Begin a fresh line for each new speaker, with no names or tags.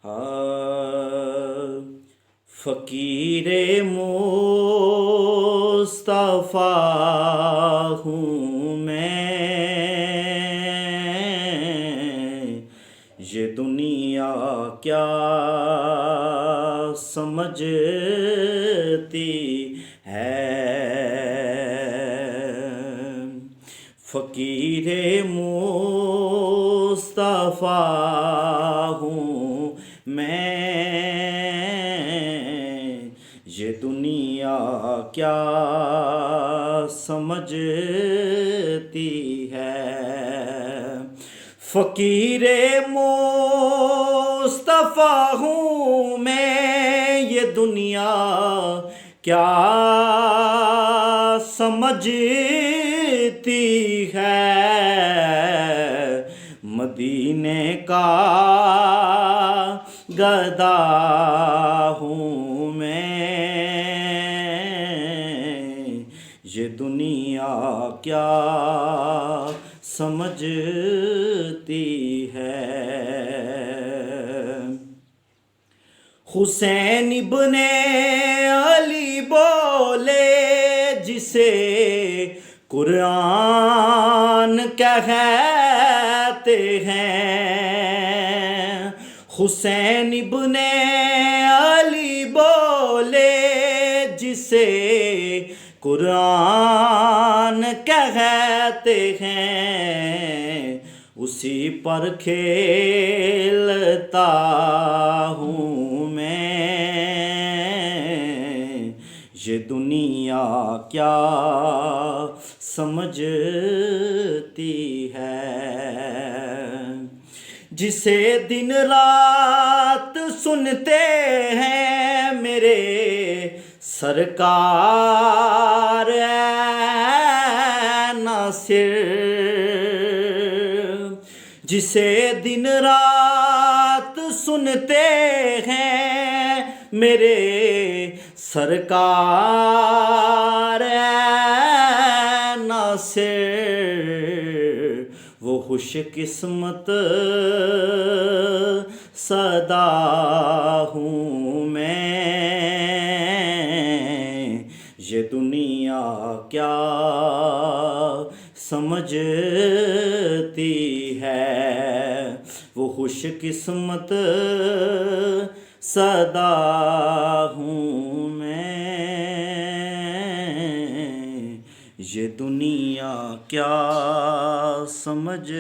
ہاں فقیر مصطفیٰ ہوں میں، یہ دنیا کیا سمجھتی ہے، فقیر مصطفیٰ ہوں میں، یہ دنیا کیا سمجھتی ہے، فقیر مصطفیٰ ہوں میں، یہ دنیا کیا سمجھتی ہے، مدینے کا گدا ہوں میں، یہ دنیا کیا سمجھتی ہے، حسین ابن علی بولے جسے قرآن کہتے ہیں، حسین ابن علی بولے جسے قرآن کہتے ہیں، اسی پر کھیلتا ہوں میں، یہ دنیا کیا سمجھتی ہے، جسے دن رات سنتے ہیں میرے سرکار ناصر، جسے دن رات سنتے ہیں میرے سرکار ناصر، وہ خوش قسمت صدا ہوں میں، یہ دنیا کیا سمجھتی ہے، وہ خوش قسمت صدا ہوں میں، یہ دنیا کیا سمجھ